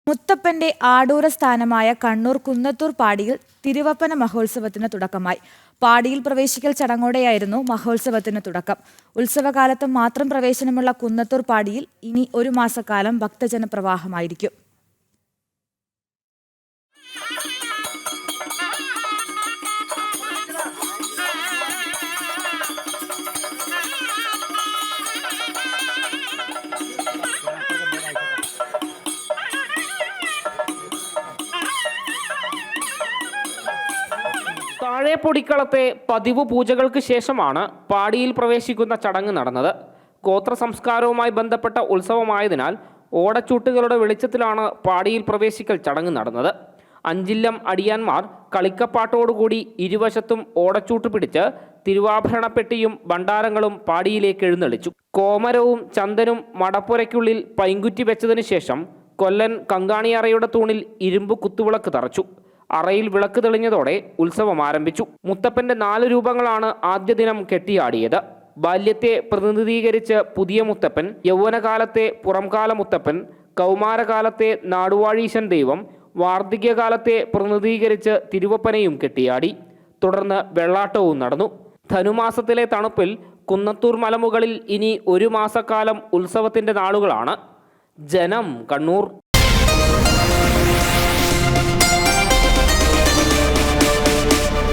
മുത്തപ്പന്റെ ആടൂര സ്ഥാനമായ കണ്ണൂർ കുന്നത്തൂർ പാടിയിൽ തിരുവപ്പന മഹോത്സവത്തിന് തുടക്കമായി. പാടിയിൽ പ്രവേശിക്കൽ ചടങ്ങോടെയായിരുന്നു മഹോത്സവത്തിന് തുടക്കം. ഉത്സവകാലത്ത് മാത്രം പ്രവേശനമുള്ള കുന്നത്തൂർ പാടിയിൽ ഇനി ഒരു മാസക്കാലം ഭക്തജന പ്രവാഹമായിരിക്കും. താഴെപ്പൊടിക്കളത്തെ പതിവ് പൂജകൾക്ക് ശേഷമാണ് പാടിയിൽ പ്രവേശിക്കുന്ന ചടങ്ങ് നടന്നത്. ഗോത്ര സംസ്കാരവുമായി ബന്ധപ്പെട്ട ഉത്സവമായതിനാൽ ഓടച്ചൂട്ടുകളുടെ വെളിച്ചത്തിലാണ് പാടിയിൽ പ്രവേശിക്കൽ ചടങ്ങ് നടന്നത്. അഞ്ചില്ലം അടിയാന്മാർ കളിക്കപ്പാട്ടോടുകൂടി ഇരുവശത്തും ഓടച്ചൂട്ട് പിടിച്ച് തിരുവാഭരണപ്പെട്ടിയും ഭണ്ഡാരങ്ങളും പാടിയിലേക്ക് എഴുന്നള്ളിച്ചു. കോമരവും ചന്ദനും മടപ്പുരയ്ക്കുള്ളിൽ പൈങ്കുറ്റി വെച്ചതിനു ശേഷം കൊല്ലൻ കങ്കാണിയറയുടെ തൂണിൽ ഇരുമ്പ് കുത്തുവിളക്ക് തറച്ചു. അറയിൽ വിളക്ക് തെളിഞ്ഞതോടെ ഉത്സവം ആരംഭിച്ചു. മുത്തപ്പന്റെ 4 രൂപങ്ങളാണ് ആദ്യ ദിനം കെട്ടിയാടിയത്. ബാല്യത്തെ പ്രതിനിധീകരിച്ച് പുതിയ മുത്തപ്പൻ, യൗവനകാലത്തെ പുറംകാല മുത്തപ്പൻ, കൗമാരകാലത്തെ നാടുവാഴീശൻ ദൈവം, വാർദ്ധക്യകാലത്തെ പ്രതിനിധീകരിച്ച് തിരുവപ്പനയും കെട്ടിയാടി. തുടർന്ന് വെള്ളാട്ടവും നടന്നു. ധനുമാസത്തിലെ തണുപ്പിൽ കുന്നത്തൂർ മലമുകളിൽ ഇനി ഒരു മാസക്കാലം ഉത്സവത്തിന്റെ നാളുകളാണ്. ജനം, കണ്ണൂർ.